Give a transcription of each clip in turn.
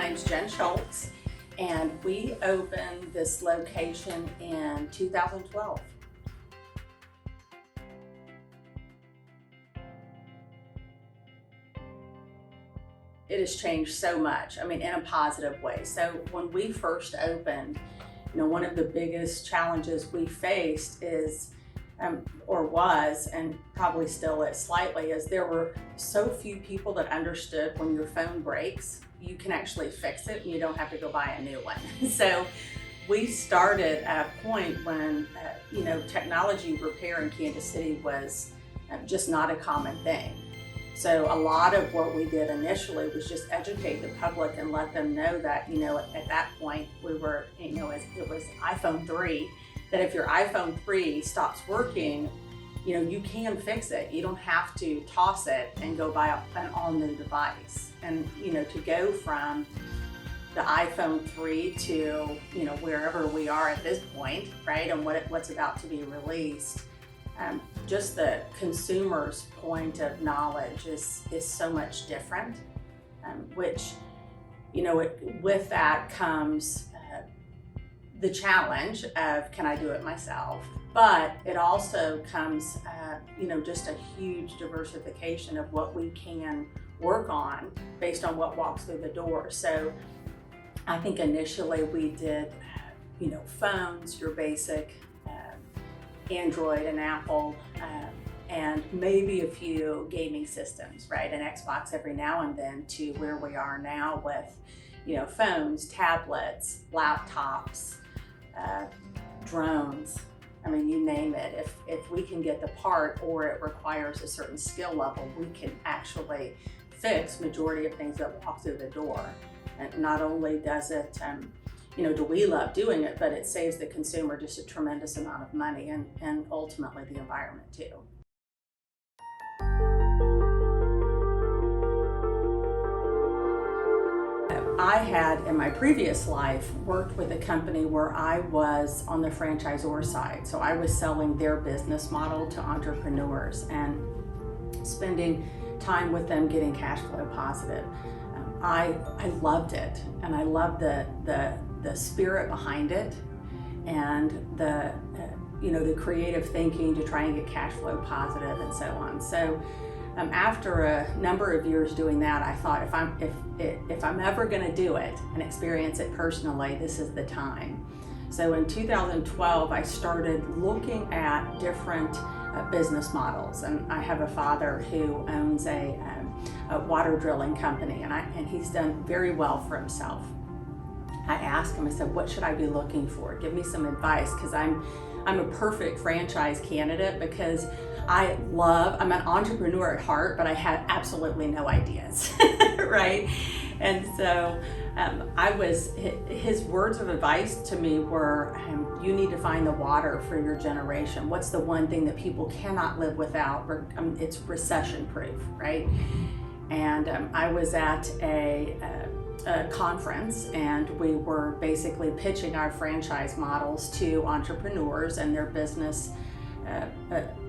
name's Jen Schultz, and we opened this location in 2012. It has changed so much, in a positive way. So when we first opened, one of the biggest challenges we faced is, or was, and probably still is slightly, is there were so few people that understood when your phone breaks, you can actually fix it and you don't have to go buy a new one. So we started at a point when, technology repair in Kansas City was just not a common thing. So a lot of what we did initially was just educate the public and let them know that, at that point we were, it was iPhone 3, that if your iPhone 3 stops working, you can fix it. You don't have to toss it and go buy an all new device. And, to go from the iPhone 3 to, wherever we are at this point, right, and what's about to be released, just the consumer's point of knowledge is so much different, which, with that comes the challenge of, can I do it myself? But it also comes, just a huge diversification of what we can work on based on what walks through the door. So I think initially we did, phones, your basic Android and Apple, and maybe a few gaming systems, right? An Xbox every now and then, to where we are now with, phones, tablets, laptops, drones. You name it. If we can get the part or it requires a certain skill level, we can actually fix majority of things that walk through the door. And not only does it, do we love doing it, but it saves the consumer just a tremendous amount of money and ultimately the environment too. I had, in my previous life, worked with a company where I was on the franchisor side. So I was selling their business model to entrepreneurs and spending time with them getting cash flow positive. I loved it, and I loved the spirit behind it, and the creative thinking to try and get cash flow positive and so on. So after a number of years doing that, I thought if I'm ever going to do it and experience it personally, this is the time. So in 2012, I started looking at different business models, and I have a father who owns a water drilling company, and he's done very well for himself. I asked him, I said, what should I be looking for? Give me some advice, because I'm a perfect franchise candidate, because I'm an entrepreneur at heart, but I had absolutely no ideas, right? And so his words of advice to me were, you need to find the water for your generation. What's the one thing that people cannot live without? It's recession proof, right? And I was at a conference, and we were basically pitching our franchise models to entrepreneurs and their business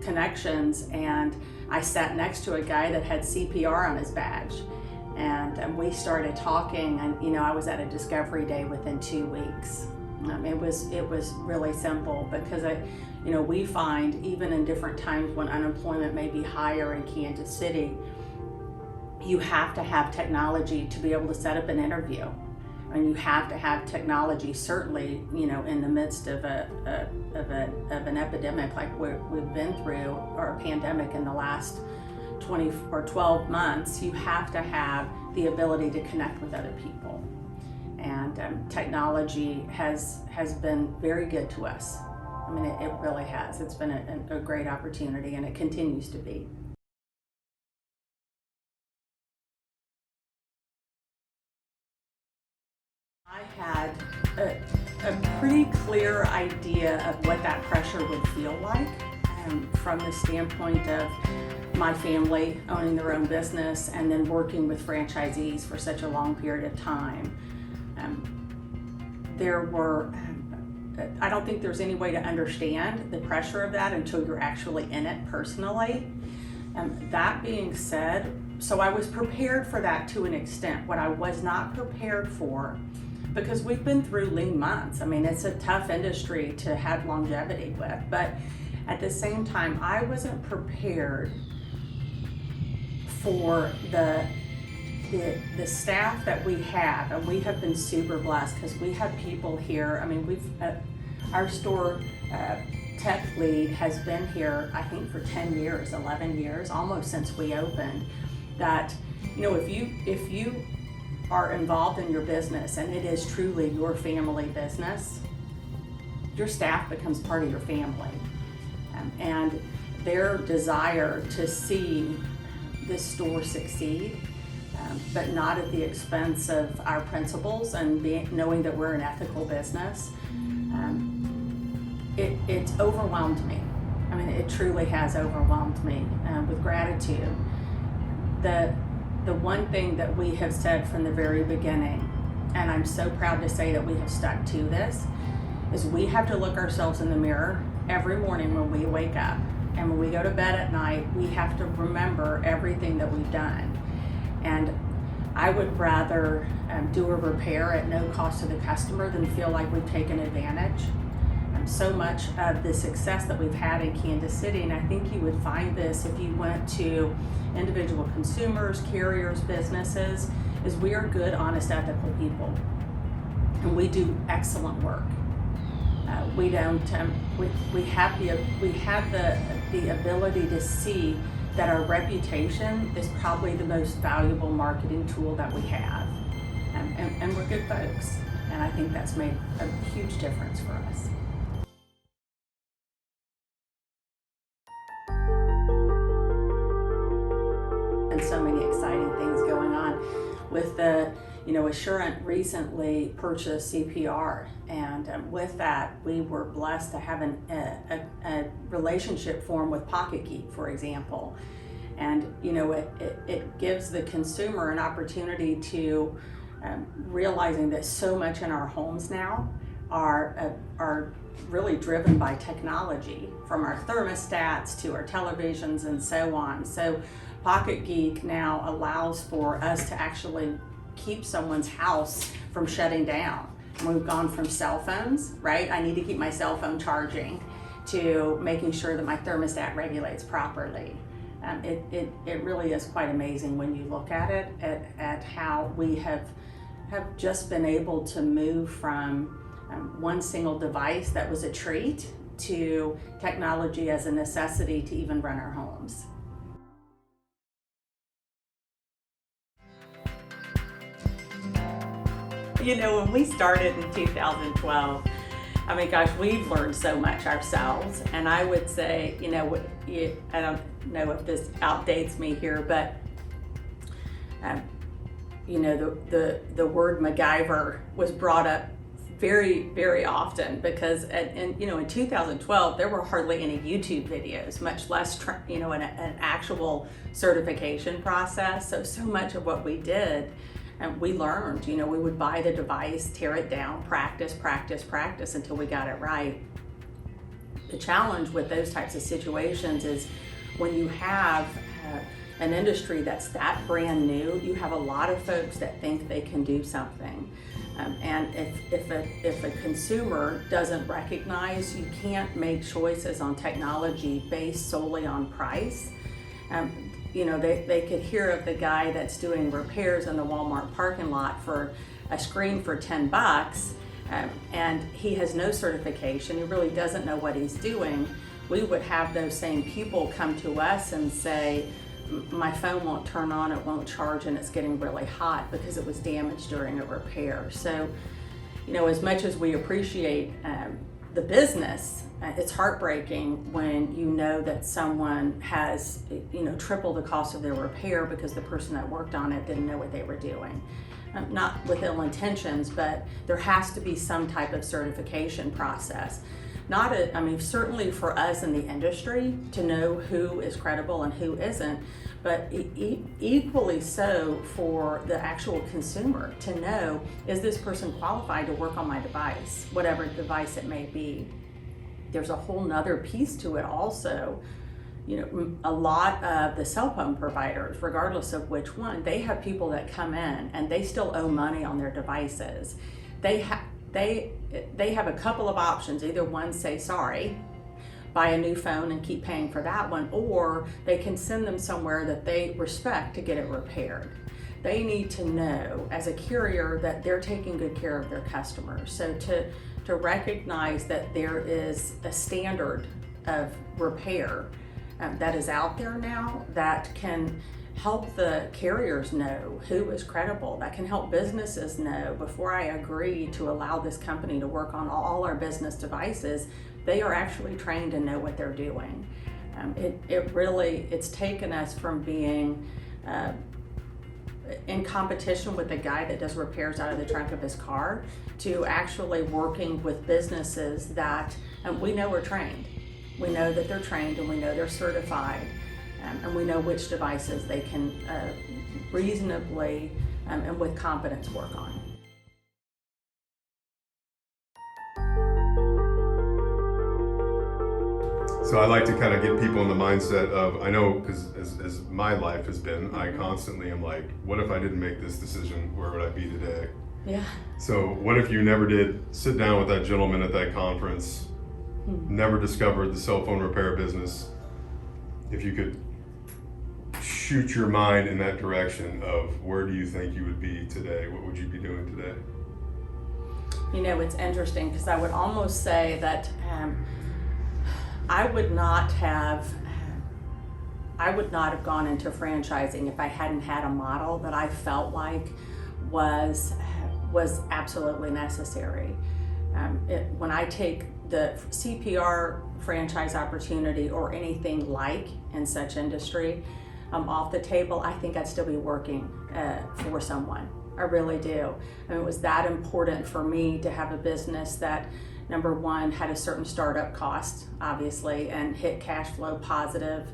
connections, and I sat next to a guy that had CPR on his badge, and we started talking, and I was at a discovery day within 2 weeks. It was really simple, because we find even in different times when unemployment may be higher in Kansas City, you have to have technology to be able to set up an interview. And you have to have technology, certainly, in the midst of an epidemic like we've been through, or a pandemic in the last 20 or 12 months. You have to have the ability to connect with other people. And technology has been very good to us. It really has. It's been a great opportunity, and it continues to be. I had a pretty clear idea of what that pressure would feel like, from the standpoint of my family owning their own business and then working with franchisees for such a long period of time. I don't think there's any way to understand the pressure of that until you're actually in it personally. That being said, so I was prepared for that to an extent. What I was not prepared for, because we've been through lean months. I mean, it's a tough industry to have longevity with, but at the same time, I wasn't prepared for the staff that we have, and we have been super blessed because we have people here. I mean, our store tech lead has been here, I think, for 10 years, 11 years, almost since we opened. That, you know, if you are involved in your business and it is truly your family business, your staff becomes part of your family, and their desire to see this store succeed, but not at the expense of our principles and knowing that we're an ethical business. It's overwhelmed me. I mean, it truly has overwhelmed me with gratitude. The one thing that we have said from the very beginning, and I'm so proud to say that we have stuck to this, is we have to look ourselves in the mirror every morning when we wake up. And when we go to bed at night, we have to remember everything that we've done. And I would rather do a repair at no cost to the customer than feel like we've taken advantage. So much of the success that we've had in Kansas City, and I think you would find this if you went to individual consumers, carriers, businesses, is we are good, honest, ethical people. And we do excellent work. We don't. We have the ability to see that our reputation is probably the most valuable marketing tool that we have, and we're good folks. And I think that's made a huge difference for us. And so many exciting things going on with the. You know, Assurant recently purchased CPR, and with that, we were blessed to have a relationship form with Pocket Geek, for example. And, you know, it gives the consumer an opportunity to realizing that so much in our homes now are really driven by technology, from our thermostats to our televisions and so on. So Pocket Geek now allows for us to actually keep someone's house from shutting down. And we've gone from cell phones, right? I need to keep my cell phone charging, to making sure that my thermostat regulates properly. It really is quite amazing when you look at it, at how we have just been able to move from one single device that was a treat to technology as a necessity to even run our homes. You know, when we started in 2012, I mean, gosh, we've learned so much ourselves. And I would say, you know, I don't know if this outdates me here, but, you know, the word Macgyver was brought up very, very often because, and you know, in 2012, there were hardly any YouTube videos, much less, you know, an actual certification process. So much of what we did, and we learned, you know, we would buy the device, tear it down, practice until we got it right. The challenge with those types of situations is when you have an industry that's that brand new, you have a lot of folks that think they can do something. And if a consumer doesn't recognize you can't make choices on technology based solely on price, you know, they could hear of the guy that's doing repairs in the Walmart parking lot for a screen for $10, and he has no certification, he really doesn't know what he's doing. We would have those same people come to us and say, my phone won't turn on, it won't charge, and it's getting really hot because it was damaged during a repair. So, you know, as much as we appreciate the business, it's heartbreaking when you know that someone has, you know, triple the cost of their repair because the person that worked on it didn't know what they were doing. Not with ill intentions, but there has to be some type of certification process. I mean, certainly for us in the industry to know who is credible and who isn't, but equally so for the actual consumer to know, is this person qualified to work on my device, whatever device it may be. There's a whole nother piece to it also, A lot of the cell phone providers, regardless of which one, they have people that come in and they still owe money on their devices. They have a couple of options. Either one, say sorry, buy a new phone and keep paying for that one, or they can send them somewhere that they respect to get it repaired. They need to know as a carrier that they're taking good care of their customers. So to recognize that there is a standard of repair that is out there now that can help the carriers know who is credible, that can help businesses know, before I agree to allow this company to work on all our business devices, they are actually trained and know what they're doing. It's taken us from being in competition with the guy that does repairs out of the trunk of his car to actually working with businesses that we know are trained. We know that they're trained and we know they're certified, and we know which devices they can reasonably and with confidence work on. So I like to kind of get people in the mindset of, I know, because as my life has been, I constantly am like, what if I didn't make this decision? Where would I be today? Yeah. So what if you never did sit down with that gentleman at that conference, never discovered the cell phone repair business? If you could shoot your mind in that direction of where do you think you would be today? What would you be doing today? It's interesting because I would almost say that I would not have gone into franchising if I hadn't had a model that I felt like was absolutely necessary. When I take the CPR franchise opportunity or anything like in such industry off the table, I think I'd still be working for someone. I really do. It was that important for me to have a business that, number one, had a certain startup cost, obviously, and hit cash flow positive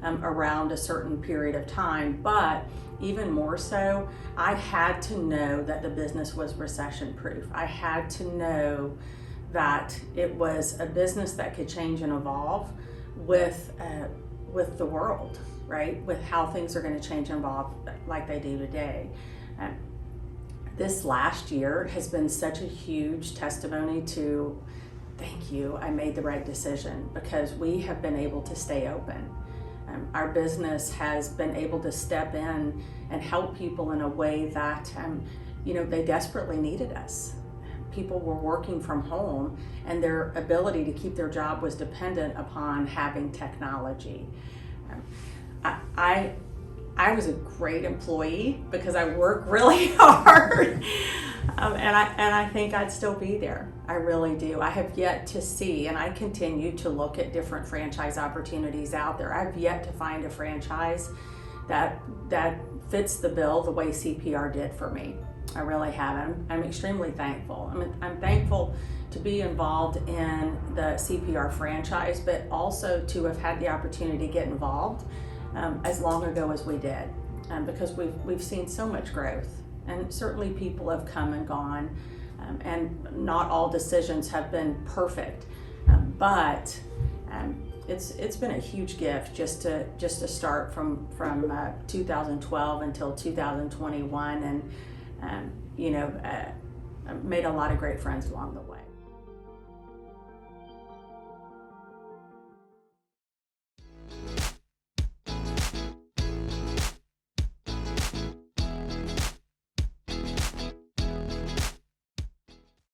around a certain period of time. But even more so, I had to know that the business was recession proof. I had to know that it was a business that could change and evolve with the world, right? With how things are going to change and evolve like they do today. This last year has been such a huge testimony to, thank you, I made the right decision, because we have been able to stay open. Our business has been able to step in and help people in a way that, they desperately needed us. People were working from home and their ability to keep their job was dependent upon having technology. I was a great employee because I work really hard, and I think I'd still be there. I really do. I have yet to see, and I continue to look at different franchise opportunities out there. I've yet to find a franchise that fits the bill the way CPR did for me. I really haven't. I'm extremely thankful. I'm thankful to be involved in the CPR franchise, but also to have had the opportunity to get involved as long ago as we did, because we've seen so much growth, and certainly people have come and gone, and not all decisions have been perfect, but it's been a huge gift just to start from 2012 until 2021, and made a lot of great friends along the way.